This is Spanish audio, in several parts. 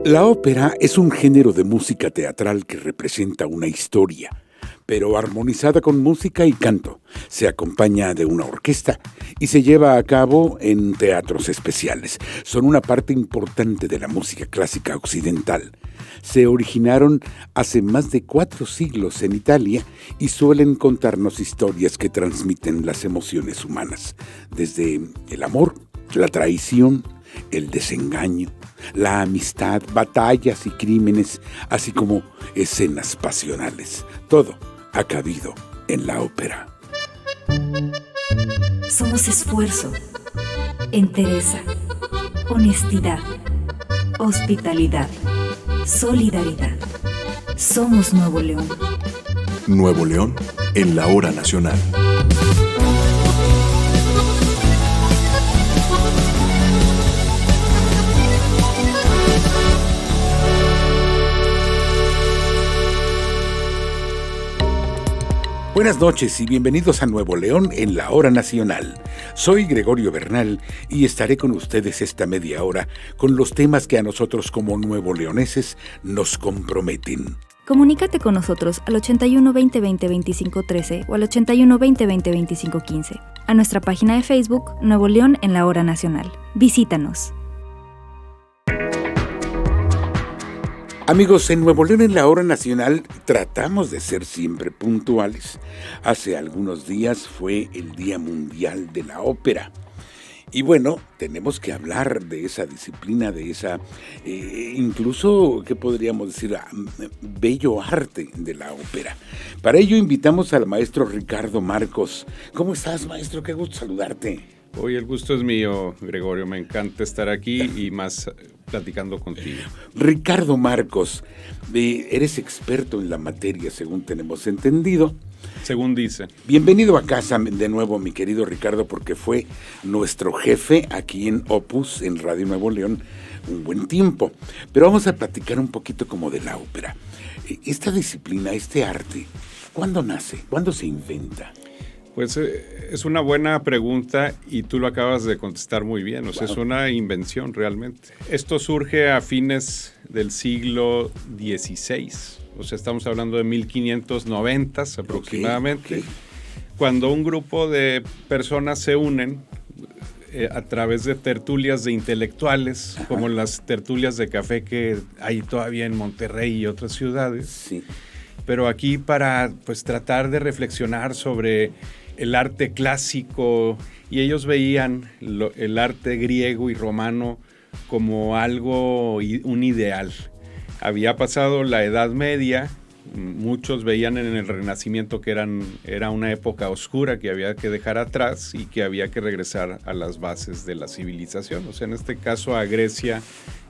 La ópera es un género de música teatral que representa una historia, pero armonizada con música y canto. Se acompaña de una orquesta y se lleva a cabo en teatros especiales. Son una parte importante de la música clásica occidental. Se originaron hace más de 4 siglos en Italia y suelen contarnos historias que transmiten las emociones humanas, desde el amor, la traición, el desengaño, la amistad, batallas y crímenes, así como escenas pasionales. Todo ha cabido en la ópera. Somos esfuerzo, entereza, honestidad, hospitalidad, solidaridad. Somos Nuevo León. Nuevo León en la hora nacional. Buenas noches y bienvenidos a Nuevo León en la hora nacional. Soy Gregorio Bernal y estaré con ustedes esta media hora con los temas que a nosotros como nuevo leoneses nos comprometen. Comunícate con nosotros al 81 20 20 25 13 o al 81 20 20 25 15. A nuestra página de Facebook, Nuevo León en la hora nacional. Visítanos. Amigos, en Nuevo León en la hora nacional tratamos de ser siempre puntuales. Hace algunos días fue el Día Mundial de la Ópera. Y bueno, tenemos que hablar de esa disciplina, de esa, incluso, ¿qué podríamos decir? Bello arte de la ópera. Para ello invitamos al maestro Ricardo Marcos. ¿Cómo estás, maestro? Qué gusto saludarte. Hoy el gusto es mío, Gregorio. Me encanta estar aquí y más platicando contigo. Ricardo Marcos, eres experto en la materia, según tenemos entendido. Según dice. Bienvenido a casa de nuevo, mi querido Ricardo, porque fue nuestro jefe aquí en Opus, en Radio Nuevo León, un buen tiempo. Pero vamos a platicar un poquito como de la ópera. Esta disciplina, este arte, ¿cuándo nace? ¿Cuándo se inventa? Pues es una buena pregunta y tú lo acabas de contestar muy bien. O sea, es una invención realmente. Esto surge a fines del siglo XVI. O sea, estamos hablando de 1590 aproximadamente. Okay. Cuando un grupo de personas se unen a través de tertulias de intelectuales, ajá, como las tertulias de café que hay todavía en Monterrey y otras ciudades. Sí. Pero aquí para pues tratar de reflexionar sobre el arte clásico, y ellos veían el arte griego y romano como algo, un ideal. Había pasado la Edad Media, muchos veían en el Renacimiento que era una época oscura que había que dejar atrás y que había que regresar a las bases de la civilización, o sea, en este caso a Grecia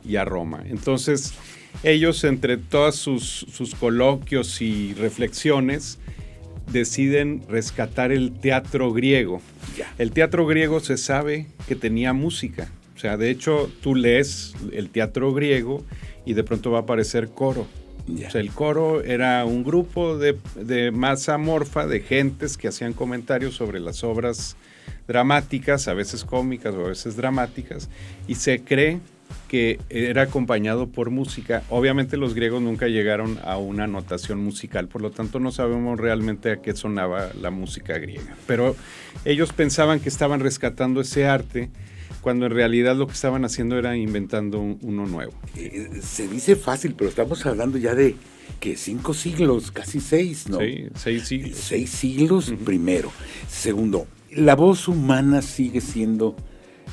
y a Roma. Entonces, ellos, entre todos sus coloquios y reflexiones, deciden rescatar el teatro griego. El teatro griego se sabe que tenía música. O sea, de hecho, tú lees el teatro griego y de pronto va a aparecer coro. O sea, el coro era un grupo de masa amorfa, de gentes que hacían comentarios sobre las obras dramáticas, a veces cómicas o a veces dramáticas, y se cree que era acompañado por música. Obviamente los griegos nunca llegaron a una notación musical, por lo tanto no sabemos realmente a qué sonaba la música griega. Pero ellos pensaban que estaban rescatando ese arte, cuando en realidad lo que estaban haciendo era inventando uno nuevo. Se dice fácil, pero estamos hablando ya de que 5 siglos, casi 6, ¿no? Sí, 6 siglos. 6 siglos, primero. Segundo, la voz humana sigue siendo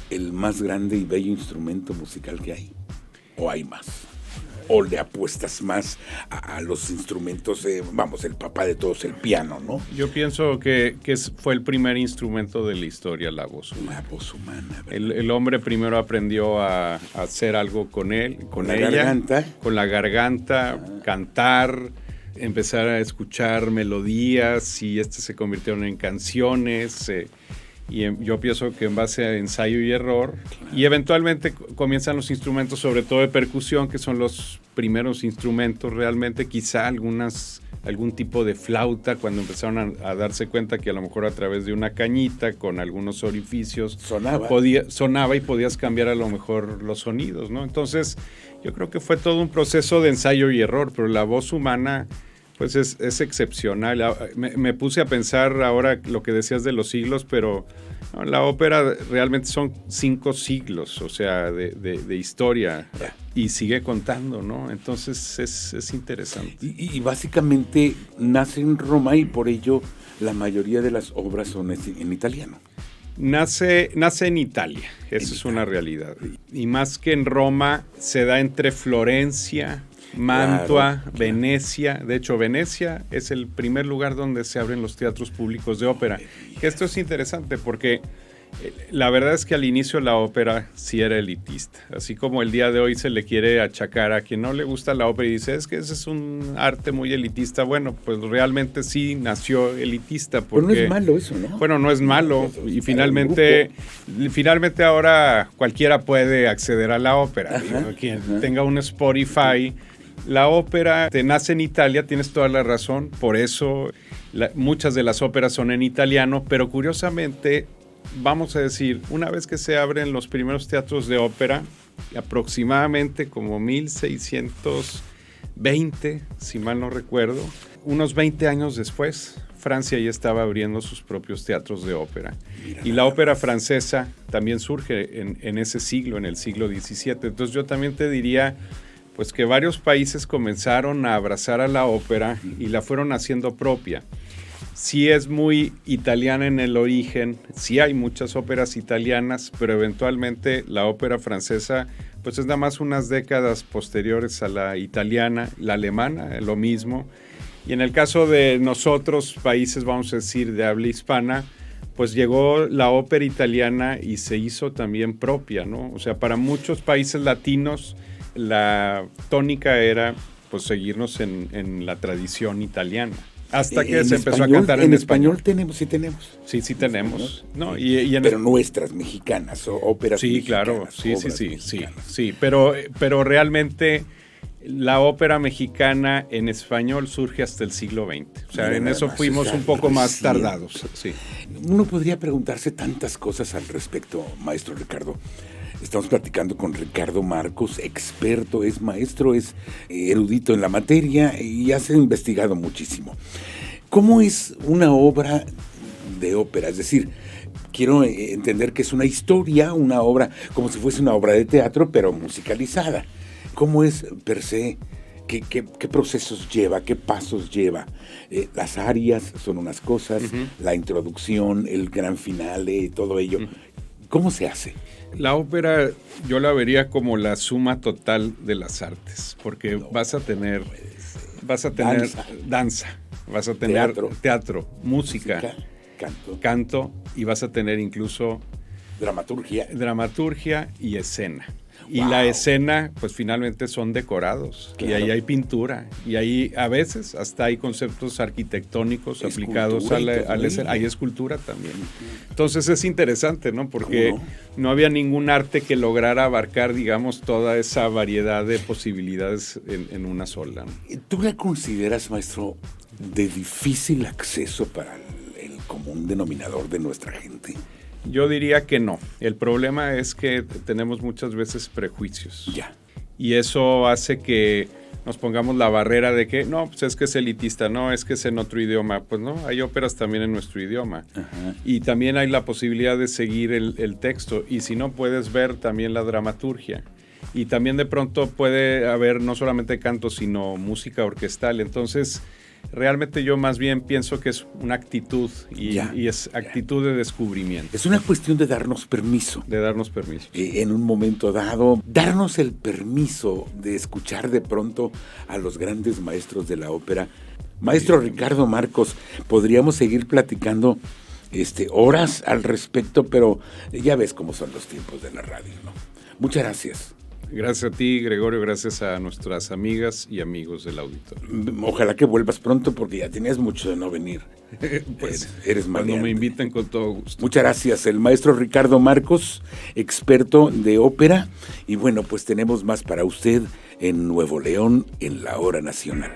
el más grande y bello instrumento musical que hay. ¿O hay más? ¿O le apuestas más a los instrumentos, el papá de todos, el piano, ¿no? Yo pienso que fue el primer instrumento de la historia, la voz humana. La voz humana. El hombre primero aprendió a hacer algo con ella, garganta. Con la garganta, cantar, empezar a escuchar melodías y se convirtieron en canciones. Y yo pienso que en base a ensayo y error, y eventualmente comienzan los instrumentos, sobre todo de percusión, que son los primeros instrumentos realmente, quizá algún tipo de flauta, cuando empezaron a darse cuenta que a lo mejor a través de una cañita con algunos orificios sonaba y podías cambiar a lo mejor los sonidos, ¿no? Entonces yo creo que fue todo un proceso de ensayo y error, pero la voz humana pues es excepcional. Me puse a pensar ahora lo que decías de los siglos, pero no, la ópera realmente son 5 siglos, o sea, de historia, y sigue contando, ¿no? Entonces es interesante. Y básicamente nace en Roma y por ello la mayoría de las obras son en italiano. Nace en Italia, eso es una realidad. Y más que en Roma, se da entre Florencia, Mantua, claro. Venecia. De hecho, Venecia es el primer lugar donde se abren los teatros públicos de ópera. Esto es interesante porque la verdad es que al inicio la ópera sí era elitista. Así como el día de hoy se le quiere achacar a quien no le gusta la ópera y dice, es que ese es un arte muy elitista. Bueno, pues realmente sí nació elitista. Porque, pero no es malo eso, ¿no? Bueno, no es malo. Y finalmente ahora cualquiera puede acceder a la ópera. Quien tenga un Spotify. La ópera nace en Italia, tienes toda la razón, por eso muchas de las óperas son en italiano, pero curiosamente, vamos a decir, una vez que se abren los primeros teatros de ópera, aproximadamente como 1620, si mal no recuerdo, unos 20 años después, Francia ya estaba abriendo sus propios teatros de ópera. Y la ópera francesa también surge en ese siglo, en el siglo XVII. Entonces yo también te diría pues que varios países comenzaron a abrazar a la ópera y la fueron haciendo propia. Sí es muy italiana en el origen, sí hay muchas óperas italianas, pero eventualmente la ópera francesa pues es nada más unas décadas posteriores a la italiana, la alemana, lo mismo. Y en el caso de nosotros, países, vamos a decir, de habla hispana, pues llegó la ópera italiana y se hizo también propia, ¿no? O sea, para muchos países latinos, la tónica era pues seguirnos en la tradición italiana. Hasta que se empezó a cantar en español. Sí tenemos. Sí tenemos. ¿No? Pero nuestras mexicanas, óperas mexicanas. Sí, claro. Sí. Pero realmente la ópera mexicana en español surge hasta el siglo XX. O sea, en eso fuimos un poco más tardados. Sí. Uno podría preguntarse tantas cosas al respecto, maestro Ricardo. Estamos platicando con Ricardo Marcos, experto, es maestro, es erudito en la materia y ha investigado muchísimo. ¿Cómo es una obra de ópera? Es decir, quiero entender que es una historia, una obra, como si fuese una obra de teatro, pero musicalizada. ¿Cómo es per se? ¿Qué procesos lleva? ¿Qué pasos lleva? Las arias son unas cosas, la introducción, el gran finale, todo ello. ¿Cómo se hace? La ópera yo la vería como la suma total de las artes, porque vas a tener danza, vas a tener teatro, música, canto y vas a tener incluso dramaturgia y escena. Y la escena, pues finalmente son decorados, claro. Y ahí hay pintura, y ahí a veces hasta hay conceptos arquitectónicos aplicados a la escena, hay escultura también. Entonces es interesante, ¿no? Porque no había ningún arte que lograra abarcar, digamos, toda esa variedad de posibilidades en una sola, ¿no? ¿Tú la consideras, maestro, de difícil acceso para el común denominador de nuestra gente? Yo diría que no. El problema es que tenemos muchas veces prejuicios. Ya. Y eso hace que nos pongamos la barrera de que no, pues es que es elitista, no, es que es en otro idioma. Pues no, hay óperas también en nuestro idioma. Ajá. Y también hay la posibilidad de seguir el texto. Y si no, puedes ver también la dramaturgia. Y también de pronto puede haber no solamente canto, sino música orquestal. Entonces, realmente yo más bien pienso que es una actitud y es actitud de descubrimiento. Es una cuestión de darnos permiso. En un momento dado, darnos el permiso de escuchar de pronto a los grandes maestros de la ópera. Maestro Ricardo Marcos, podríamos seguir platicando horas al respecto, pero ya ves cómo son los tiempos de la radio, ¿no? Muchas gracias. Gracias a ti, Gregorio, gracias a nuestras amigas y amigos del auditorio. Ojalá que vuelvas pronto porque ya tenías mucho de no venir. Pues eres cuando maleante. me inviten, con todo gusto. Muchas gracias, el maestro Ricardo Marcos, experto de ópera. Y bueno, pues tenemos más para usted en Nuevo León, en la Hora Nacional.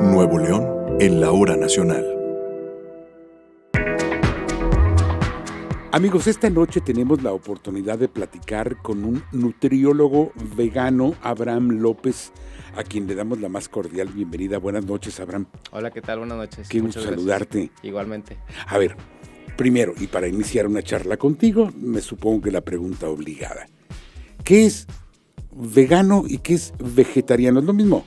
Nuevo León en la Hora Nacional. Amigos, esta noche tenemos la oportunidad de platicar con un nutriólogo vegano, Abraham López, a quien le damos la más cordial bienvenida. Buenas noches, Abraham. Hola, ¿qué tal? Buenas noches. Qué gusto saludarte. Igualmente. A ver, primero, y para iniciar una charla contigo, me supongo que la pregunta obligada. ¿Qué es vegano y qué es vegetariano? ¿Es lo mismo?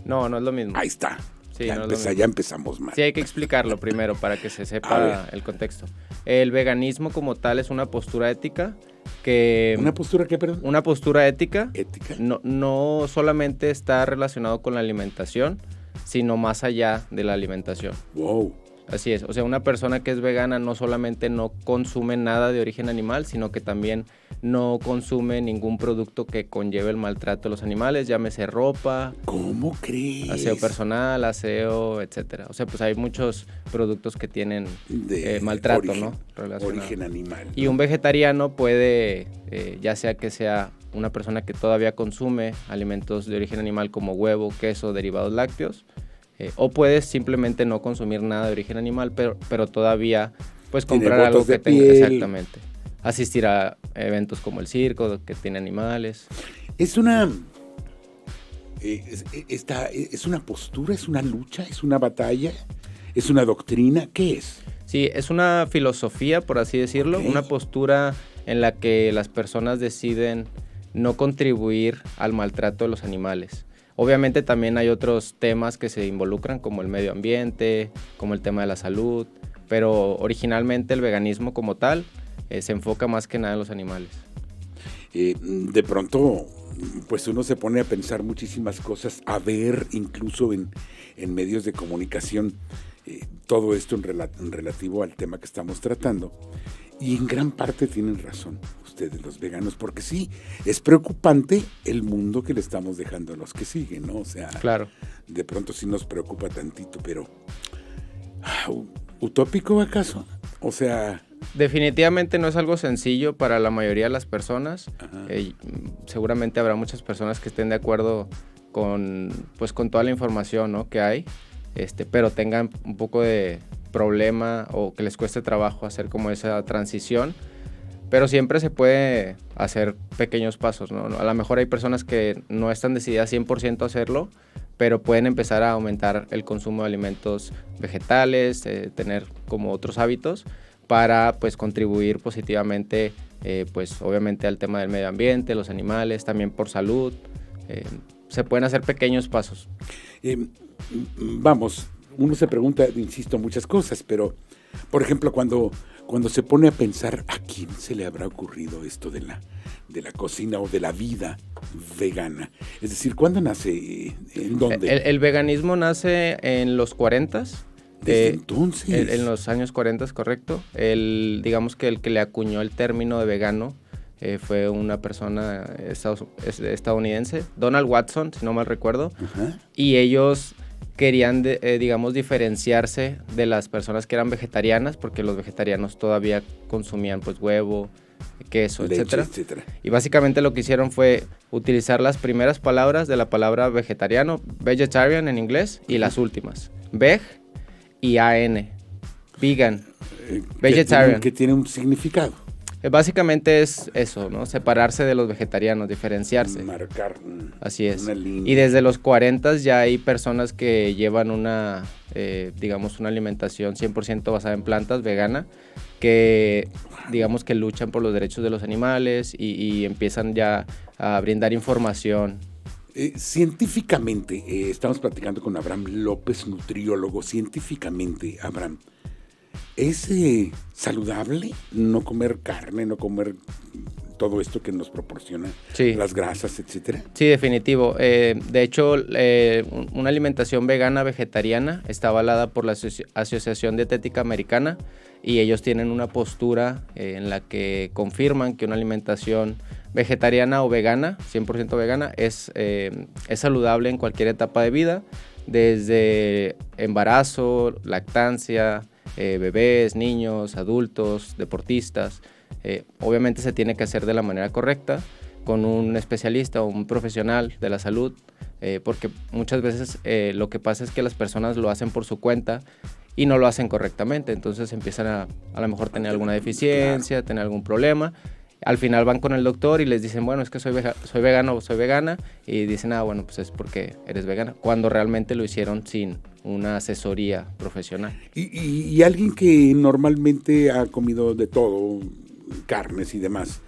No, no es lo mismo. Ahí está. Sí, ya, no es lo mismo. ya empezamos mal. Sí, hay que explicarlo primero para que se sepa el contexto. El veganismo como tal es una postura ética que... ¿Una postura qué, perdón? Una postura ética. Ética. No solamente está relacionado con la alimentación, sino más allá de la alimentación. Wow. Así es, o sea, una persona que es vegana no solamente no consume nada de origen animal, sino que también no consume ningún producto que conlleve el maltrato de los animales, llámese ropa, ¿Cómo crees? aseo personal, aseo, etcétera. O sea, pues hay muchos productos que tienen maltrato, origen, ¿no? Relacionado. Origen animal. Y un vegetariano puede, ya sea que sea una persona que todavía consume alimentos de origen animal como huevo, queso, derivados lácteos, o puedes simplemente no consumir nada de origen animal, pero todavía pues comprar algo que tenga exactamente. Asistir a eventos como el circo, que tiene animales. Es una es una postura, es una lucha, es una batalla, es una doctrina, ¿qué es? Sí, es una filosofía, por así decirlo, una postura en la que las personas deciden no contribuir al maltrato de los animales. Obviamente también hay otros temas que se involucran, como el medio ambiente, como el tema de la salud, pero originalmente el veganismo como tal se enfoca más que nada en los animales. De pronto, pues uno se pone a pensar muchísimas cosas, a ver incluso en medios de comunicación, todo esto en relativo al tema que estamos tratando. Y en gran parte tienen razón ustedes, los veganos, porque sí, es preocupante el mundo que le estamos dejando a los que siguen, ¿no? O sea, claro. De pronto sí nos preocupa tantito, pero ¿utópico acaso? O sea... Definitivamente no es algo sencillo para la mayoría de las personas. Seguramente habrá muchas personas que estén de acuerdo con toda la información, ¿no?, que hay, pero tengan un poco de problema o que les cueste trabajo hacer como esa transición, pero siempre se puede hacer pequeños pasos, ¿no? A lo mejor hay personas que no están decididas 100% a hacerlo, pero pueden empezar a aumentar el consumo de alimentos vegetales, tener como otros hábitos para pues contribuir positivamente pues obviamente al tema del medio ambiente, los animales, también por salud. Se pueden hacer pequeños pasos. Vamos, uno se pregunta, insisto, muchas cosas, pero, por ejemplo, cuando se pone a pensar a quién se le habrá ocurrido esto de la cocina o de la vida vegana. Es decir, ¿cuándo nace? ¿En dónde? El veganismo nace en los 40s. Desde entonces. En los años 40, correcto. Digamos que el que le acuñó el término de vegano fue una persona estadounidense, Donald Watson, si no mal recuerdo. Ajá. Y ellos querían, digamos, diferenciarse de las personas que eran vegetarianas, porque los vegetarianos todavía consumían pues huevo, queso, leche, etcétera. Y básicamente lo que hicieron fue utilizar las primeras palabras de la palabra vegetariano, vegetarian en inglés, y las últimas, veg y an, vegan, vegetarian. Que tiene un significado. Básicamente es eso, ¿no? Separarse de los vegetarianos, diferenciarse. Marcar Así es. una línea. Y desde los 40 ya hay personas que llevan una alimentación 100% basada en plantas, vegana, que digamos que luchan por los derechos de los animales y empiezan ya a brindar información. Científicamente, estamos platicando con Abraham López, nutriólogo. Científicamente, Abraham, ¿es saludable no comer carne, no comer todo esto que nos proporciona, sí, las grasas, etcétera. Sí, definitivo. De hecho, una alimentación vegana vegetariana está avalada por la Asociación Dietética Americana y ellos tienen una postura en la que confirman que una alimentación vegetariana o vegana, 100% vegana, es saludable en cualquier etapa de vida, desde embarazo, lactancia, bebés, niños, adultos, deportistas. Obviamente se tiene que hacer de la manera correcta, con un especialista o un profesional de la salud, porque muchas veces lo que pasa es que las personas lo hacen por su cuenta y no lo hacen correctamente, entonces empiezan a lo mejor tener alguna deficiencia, tener algún problema. Al final van con el doctor y les dicen, bueno, es que soy vegano o soy vegana, y dicen, bueno, pues es porque eres vegana, cuando realmente lo hicieron sin una asesoría profesional. Y alguien que normalmente ha comido de todo, carnes y demás,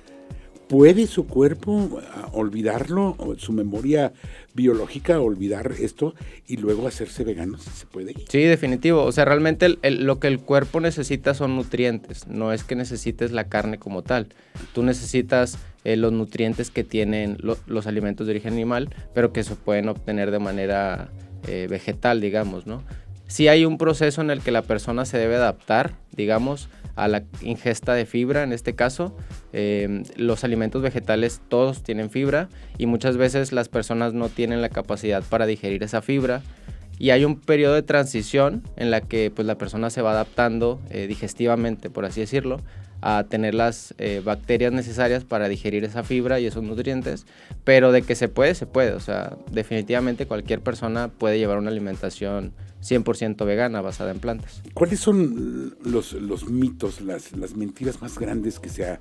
¿puede su cuerpo olvidarlo, o su memoria biológica olvidar esto y luego hacerse vegano? ¿Se puede? Sí, definitivo. O sea, realmente lo que el cuerpo necesita son nutrientes. No es que necesites la carne como tal. Tú necesitas los nutrientes que tienen los alimentos de origen animal, pero que se pueden obtener de manera vegetal, digamos, ¿no? Sí hay un proceso en el que la persona se debe adaptar, digamos, a la ingesta de fibra. En este caso, los alimentos vegetales todos tienen fibra y muchas veces las personas no tienen la capacidad para digerir esa fibra, y hay un periodo de transición en la que pues, la persona se va adaptando digestivamente, por así decirlo, a tener las bacterias necesarias para digerir esa fibra y esos nutrientes, pero de que se puede, se puede. O sea, definitivamente cualquier persona puede llevar una alimentación 100% vegana basada en plantas. ¿Cuáles son los mitos, las mentiras más grandes que se ha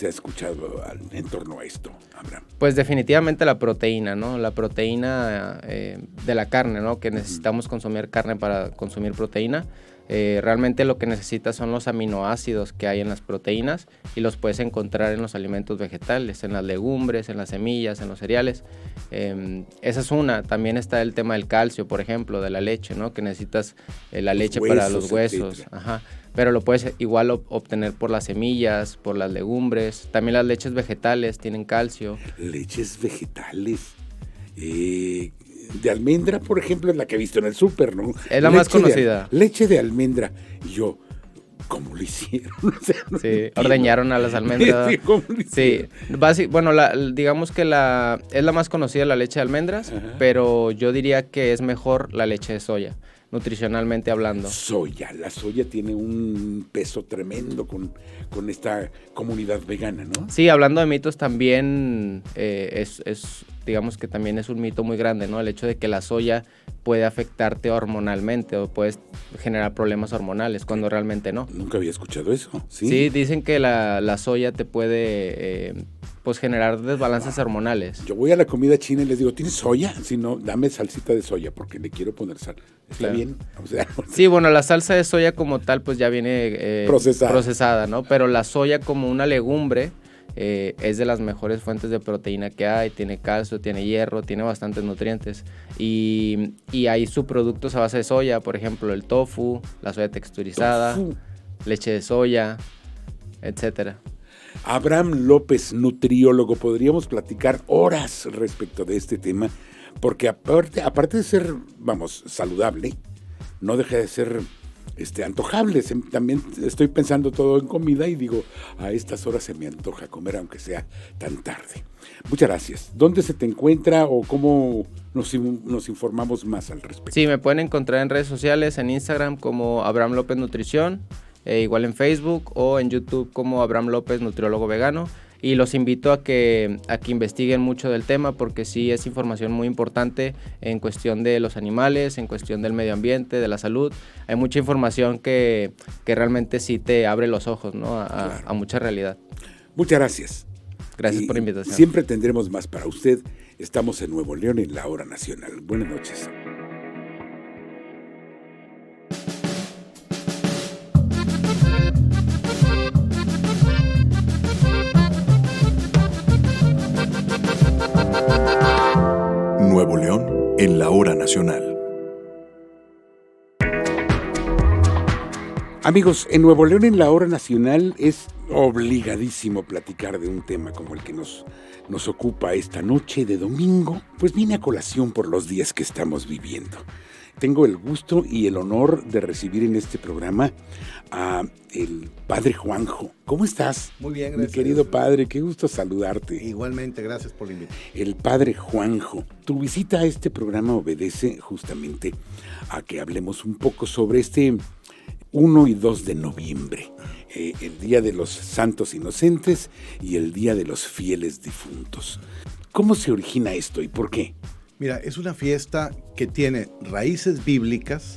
escuchado en torno a esto, Abraham? Pues definitivamente la proteína, ¿no? La proteína de la carne, ¿no? Que necesitamos consumir carne para consumir proteína. Realmente lo que necesitas son los aminoácidos que hay en las proteínas y los puedes encontrar en los alimentos vegetales, en las legumbres, en las semillas, en los cereales. Esa es una. También está el tema del calcio, por ejemplo, de la leche, ¿no? Que necesitas la leche huesos, para los huesos. Ajá. Pero lo puedes igual obtener por las semillas, por las legumbres. También las leches vegetales tienen calcio. Leches vegetales. De almendra, por ejemplo, es la que he visto en el súper, ¿no? Es la más conocida. Leche de almendra. Y yo, ¿cómo lo hicieron? O sea, no sí, ordeñaron a las almendras. Sí, ¿cómo lo hicieron? Sí, bueno, digamos que es la más conocida la leche de almendras, ajá, pero yo diría que es mejor la leche de soya, nutricionalmente hablando. La soya tiene un peso tremendo con esta comunidad vegana, ¿no? Sí, hablando de mitos también digamos que también es un mito muy grande, ¿no? El hecho de que la soya puede afectarte hormonalmente o puedes generar problemas hormonales, cuando realmente no. Nunca había escuchado eso. Sí, dicen que la soya te puede pues generar desbalances hormonales. Yo voy a la comida china y les digo, ¿tienes soya? Si no, dame salsita de soya porque le quiero poner sal. ¿Está claro. bien? O sea, sí, bueno, la salsa de soya como tal pues ya viene procesada, ¿no? Pero la soya como una legumbre es de las mejores fuentes de proteína que hay, tiene calcio, tiene hierro, tiene bastantes nutrientes y hay subproductos a base de soya, por ejemplo el tofu, la soya texturizada, leche de soya, etcétera. Abraham López, nutriólogo, podríamos platicar horas respecto de este tema, porque aparte de ser, saludable, no deja de ser antojable. También estoy pensando todo en comida y digo, a estas horas se me antoja comer aunque sea tan tarde. Muchas gracias. ¿Dónde se te encuentra o cómo nos informamos más al respecto? Sí, me pueden encontrar en redes sociales, en Instagram como Abraham López Nutrición, igual en Facebook o en YouTube como Abraham López Nutriólogo Vegano. Y los invito a que investiguen mucho del tema, porque sí es información muy importante en cuestión de los animales, en cuestión del medio ambiente, de la salud. Hay mucha información que realmente sí te abre los ojos, ¿no? A mucha realidad. Muchas gracias. Gracias por la invitación. Siempre tendremos más para usted. Estamos en Nuevo León en la Hora Nacional. Buenas noches. Nuevo León en la Hora Nacional. Amigos, en Nuevo León, en la hora nacional, es obligadísimo platicar de un tema como el que nos ocupa esta noche de domingo, pues viene a colación por los días que estamos viviendo. Tengo el gusto y el honor de recibir en este programa a el Padre Juanjo. ¿Cómo estás? Muy bien, gracias. Mi querido Padre, qué gusto saludarte. Igualmente, gracias por la invitación. El Padre Juanjo. Tu visita a este programa obedece justamente a que hablemos un poco sobre este 1 y 2 de noviembre, el Día de los Santos Inocentes y el Día de los Fieles Difuntos. ¿Cómo se origina esto y por qué? Mira, es una fiesta que tiene raíces bíblicas,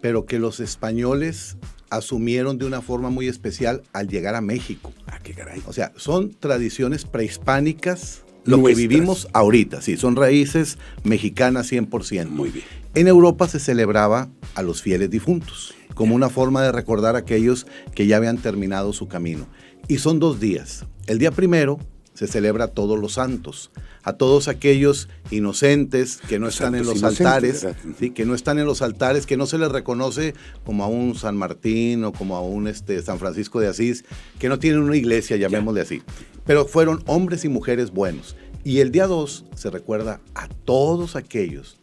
pero que los españoles asumieron de una forma muy especial al llegar a México. Ah, qué caray. O sea, son tradiciones prehispánicas, lo Nuestras. que vivimos ahorita, sí, son raíces mexicanas 100%. Muy bien. En Europa se celebraba a los fieles difuntos, como una forma de recordar a aquellos que ya habían terminado su camino. Y son 2 días. El día primero se celebra a todos los santos, a todos aquellos inocentes que no están en los altares, ¿sí? Que no están en los altares, que no se les reconoce como a un San Martín o como a un San Francisco de Asís, que no tienen una iglesia, llamémosle así. Pero fueron hombres y mujeres buenos. Y el día 2 se recuerda a todos aquellos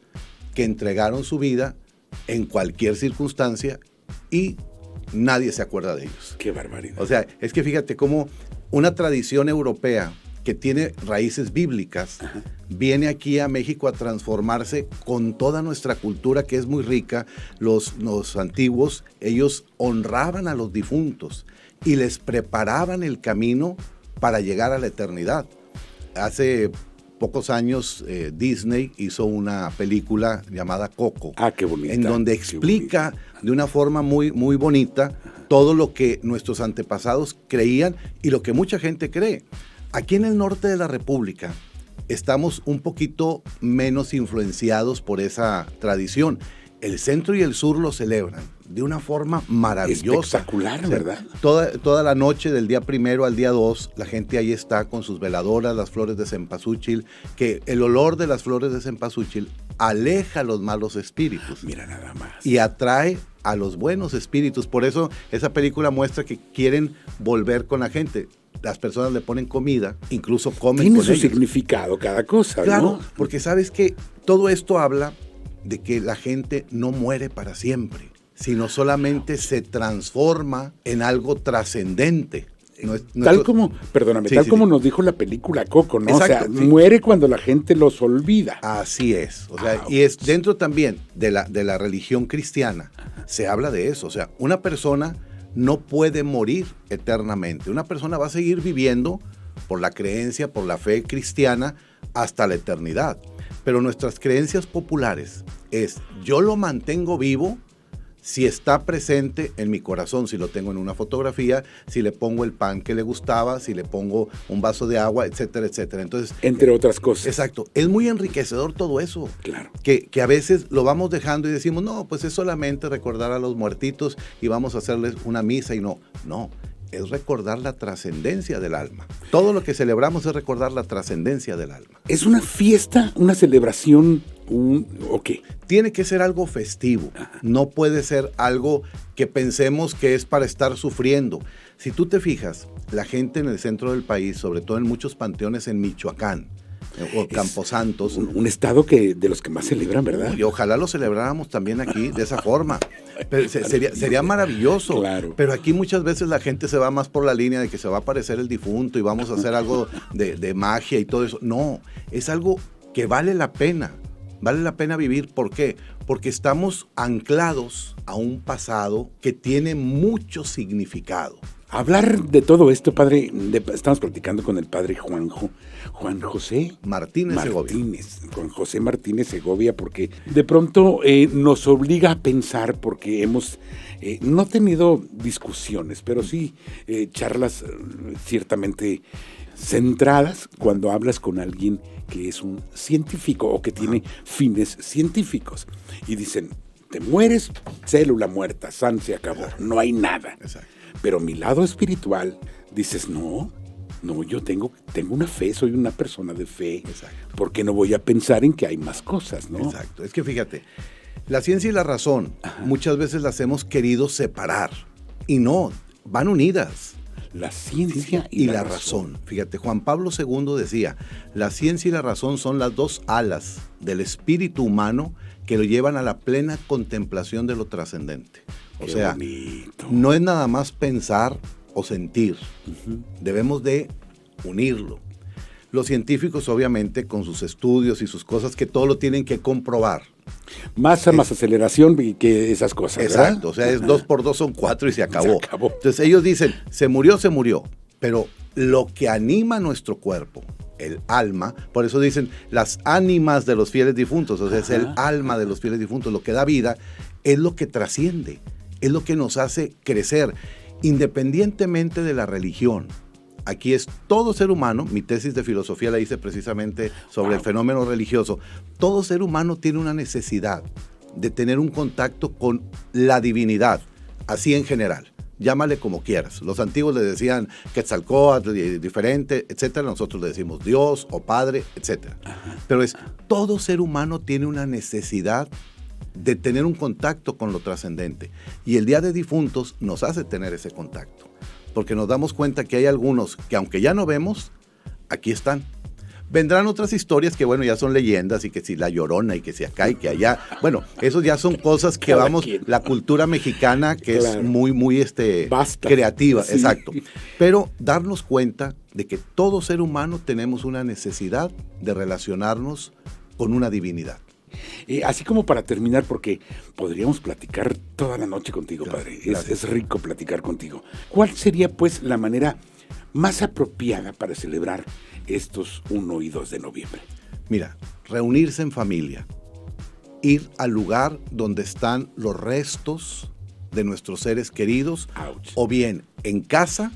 que entregaron su vida en cualquier circunstancia y nadie se acuerda de ellos. Qué barbaridad. O sea, es que fíjate cómo una tradición europea que tiene raíces bíblicas, viene aquí a México a transformarse con toda nuestra cultura que es muy rica. Los antiguos, ellos honraban a los difuntos y les preparaban el camino para llegar a la eternidad. Hace pocos años Disney hizo una película llamada Coco, qué bonita, en donde explica de una forma muy, muy bonita todo lo que nuestros antepasados creían y lo que mucha gente cree. Aquí en el norte de la República estamos un poquito menos influenciados por esa tradición. El centro y el sur lo celebran de una forma maravillosa. Espectacular, ¿verdad? Toda la noche del día 1 al día 2, la gente ahí está con sus veladoras, las flores de cempasúchil, que el olor de las flores de cempasúchil aleja a los malos espíritus. Mira nada más. Y atrae a los buenos espíritus. Por eso esa película muestra que quieren volver con la gente. Las personas le ponen comida, incluso comen Tiene con su ellos. significado cada cosa, Claro, ¿no? porque sabes que todo esto habla de que la gente no muere para siempre, sino solamente se transforma en algo trascendente. Tal como nos dijo la película Coco, ¿no? Exacto, o sea, muere cuando la gente los olvida. Así es. O sea, y es dentro también de la religión cristiana, se habla de eso. O sea, una persona no puede morir eternamente. Una persona va a seguir viviendo por la creencia, por la fe cristiana, hasta la eternidad. Pero nuestras creencias populares es, yo lo mantengo vivo si está presente en mi corazón, si lo tengo en una fotografía, si le pongo el pan que le gustaba, si le pongo un vaso de agua, etcétera, etcétera. Entonces, entre otras cosas. Exacto. Es muy enriquecedor todo eso. Claro. Que a veces lo vamos dejando y decimos, no, pues es solamente recordar a los muertitos y vamos a hacerles una misa y no. Es recordar la trascendencia del alma. Todo lo que celebramos es recordar la trascendencia del alma. ¿Es una fiesta, una celebración, o qué? Tiene que ser algo festivo. No puede ser algo que pensemos que es para estar sufriendo. Si tú te fijas, la gente en el centro del país, sobre todo en muchos panteones en Michoacán, o Camposantos. Un estado de los que más celebran, ¿verdad? Y ojalá lo celebráramos también aquí de esa forma. Pero sería maravilloso. Claro. Pero aquí muchas veces la gente se va más por la línea de que se va a aparecer el difunto y vamos a hacer algo de magia y todo eso. No, es algo que vale la pena. Vale la pena vivir. ¿Por qué? Porque estamos anclados a un pasado que tiene mucho significado. Hablar de todo esto, padre, estamos platicando con el padre Juan José Martínez Segovia. Juan José Martínez Segovia, porque de pronto nos obliga a pensar, porque hemos no tenido discusiones, pero sí charlas ciertamente centradas cuando hablas con alguien que es un científico o que tiene fines científicos. Y dicen, te mueres, célula muerta, san, se acabó, no hay nada. Exacto. Pero mi lado espiritual, dices, no, yo tengo una fe, soy una persona de fe. Exacto. ¿Por qué no voy a pensar en que hay más cosas, no? Exacto. Es que fíjate, la ciencia y la razón muchas veces las hemos querido separar. Y no, van unidas. La ciencia y la razón. Fíjate, Juan Pablo II decía, la ciencia y la razón son las dos alas del espíritu humano que lo llevan a la plena contemplación de lo trascendente. O sea, bonito. No es nada más pensar o sentir, debemos de unirlo. Los científicos, obviamente, con sus estudios y sus cosas, que todo lo tienen que comprobar. Masa más aceleración y que esas cosas, ¿verdad? Exacto, o sea, es 2 por 2 son 4 y se acabó. Entonces ellos dicen, se murió, pero lo que anima nuestro cuerpo, el alma, por eso dicen las ánimas de los fieles difuntos, o sea, es el alma de los fieles difuntos, lo que da vida, es lo que trasciende, es lo que nos hace crecer, independientemente de la religión. Aquí es todo ser humano, mi tesis de filosofía la hice precisamente sobre el fenómeno religioso. Todo ser humano tiene una necesidad de tener un contacto con la divinidad, así en general. Llámale como quieras. Los antiguos le decían Quetzalcóatl, diferente, etcétera. Nosotros le decimos Dios o Padre, etcétera. Pero todo ser humano tiene una necesidad de tener un contacto con lo trascendente. Y el Día de Difuntos nos hace tener ese contacto. Porque nos damos cuenta que hay algunos que aunque ya no vemos, aquí están. Vendrán otras historias que, bueno, ya son leyendas y que si la Llorona y que si acá y que allá. Bueno, eso ya son cosas que la cultura mexicana que es muy, muy creativa, sí. Exacto. Pero darnos cuenta de que todo ser humano tenemos una necesidad de relacionarnos con una divinidad. Así como para terminar, porque podríamos platicar toda la noche contigo, padre. Es rico platicar contigo. ¿Cuál sería, pues, la manera más apropiada para celebrar estos 1 y 2 de noviembre? Mira, reunirse en familia, ir al lugar donde están los restos de nuestros seres queridos, o bien en casa,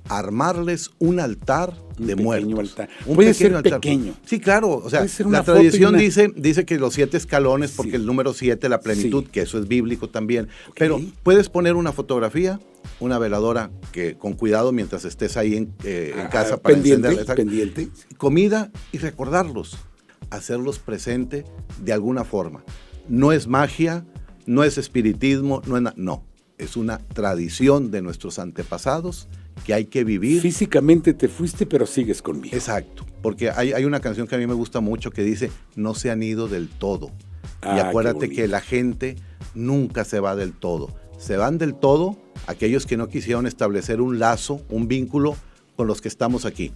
armarles un altar de muertos. Puede ser pequeño. Sí, claro. O sea, la tradición dice que los 7 escalones, porque el número 7, la plenitud, que eso es bíblico también. Okay. Pero puedes poner una fotografía, una veladora que con cuidado mientras estés ahí en casa para encenderla. Pendiente. Comida y recordarlos. Hacerlos presente de alguna forma. No es magia, no es espiritismo, no. Es una tradición de nuestros antepasados que hay que vivir. Físicamente te fuiste, pero sigues conmigo. Exacto, porque hay una canción que a mí me gusta mucho que dice, no se han ido del todo. Y acuérdate que la gente nunca se va del todo. Se van del todo aquellos que no quisieron establecer un lazo, un vínculo con los que estamos aquí.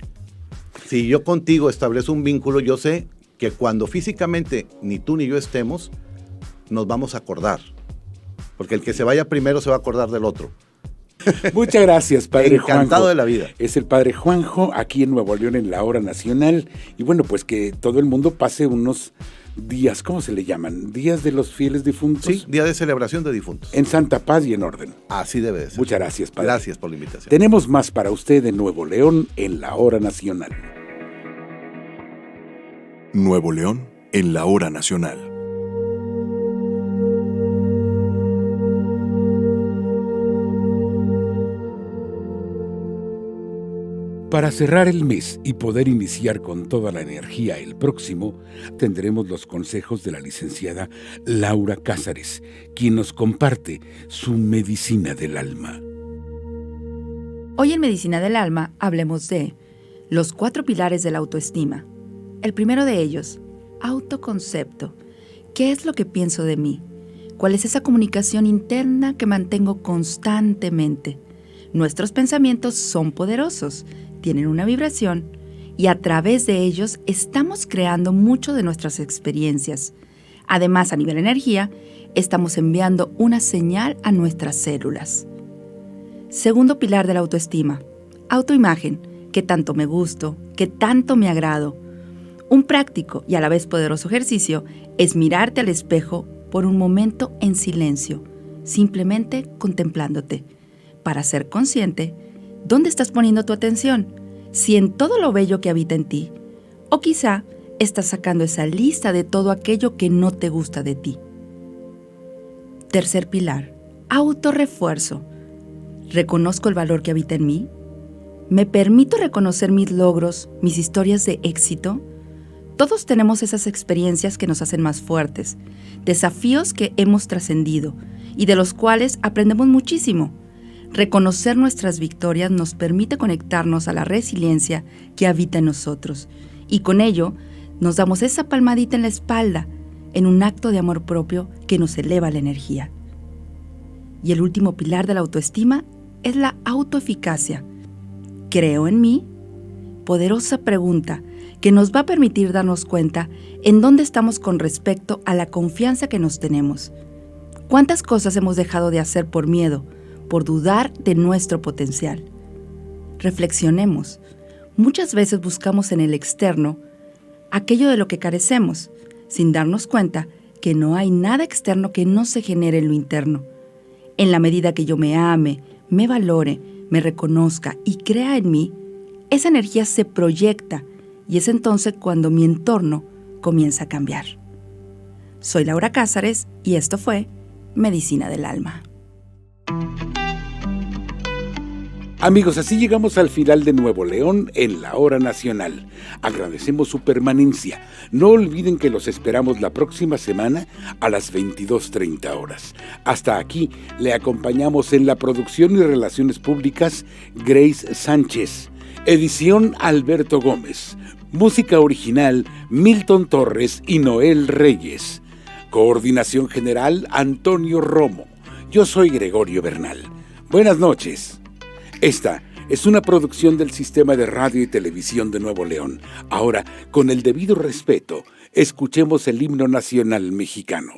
Si yo contigo establezco un vínculo, yo sé que cuando físicamente ni tú ni yo estemos, nos vamos a acordar. Porque el que se vaya primero se va a acordar del otro. Muchas gracias, padre Juanjo. Encantado de la vida. Es el padre Juanjo, aquí en Nuevo León, en la Hora Nacional. Y bueno, pues que todo el mundo pase unos días, ¿cómo se le llaman? ¿Días de los fieles difuntos? Sí, día de celebración de difuntos. En santa paz y en orden. Así debe de ser. Muchas gracias, padre. Gracias por la invitación. Tenemos más para usted en Nuevo León, en la Hora Nacional. Nuevo León, en la Hora Nacional. Para cerrar el mes y poder iniciar con toda la energía el próximo, tendremos los consejos de la licenciada Laura Cázares, quien nos comparte su medicina del alma. Hoy en Medicina del Alma hablemos de los 4 pilares de la autoestima. El primero de ellos, autoconcepto. ¿Qué es lo que pienso de mí? ¿Cuál es esa comunicación interna que mantengo constantemente? Nuestros pensamientos son poderosos, tienen una vibración y a través de ellos estamos creando mucho de nuestras experiencias. Además, a nivel energía, estamos enviando una señal a nuestras células. Segundo pilar de la autoestima, autoimagen. ¿Qué tanto me gusto? ¿Qué tanto me agrado? Un práctico y a la vez poderoso ejercicio es mirarte al espejo por un momento en silencio, simplemente contemplándote, para ser consciente ¿dónde estás poniendo tu atención? Si en todo lo bello que habita en ti, o quizá estás sacando esa lista de todo aquello que no te gusta de ti. Tercer pilar, autorrefuerzo. ¿Reconozco el valor que habita en mí? ¿Me permito reconocer mis logros, mis historias de éxito? Todos tenemos esas experiencias que nos hacen más fuertes, desafíos que hemos trascendido y de los cuales aprendemos muchísimo. Reconocer nuestras victorias nos permite conectarnos a la resiliencia que habita en nosotros y con ello nos damos esa palmadita en la espalda en un acto de amor propio que nos eleva la energía. Y el último pilar de la autoestima es la autoeficacia. ¿Creo en mí? Poderosa pregunta que nos va a permitir darnos cuenta en dónde estamos con respecto a la confianza que nos tenemos. ¿Cuántas cosas hemos dejado de hacer por miedo, por dudar de nuestro potencial? Reflexionemos. Muchas veces buscamos en el externo aquello de lo que carecemos, sin darnos cuenta que no hay nada externo que no se genere en lo interno. En la medida que yo me ame, me valore, me reconozca y crea en mí, esa energía se proyecta y es entonces cuando mi entorno comienza a cambiar. Soy Laura Cázares y esto fue Medicina del Alma. Amigos, así llegamos al final de Nuevo León en la Hora Nacional. Agradecemos su permanencia. No olviden que los esperamos la próxima semana a las 22:30 horas. Hasta aquí le acompañamos en la producción y relaciones públicas Grace Sánchez. Edición Alberto Gómez. Música original Milton Torres y Noel Reyes. Coordinación general Antonio Romo. Yo soy Gregorio Bernal. Buenas noches. Esta es una producción del Sistema de Radio y Televisión de Nuevo León. Ahora, con el debido respeto, escuchemos el himno nacional mexicano.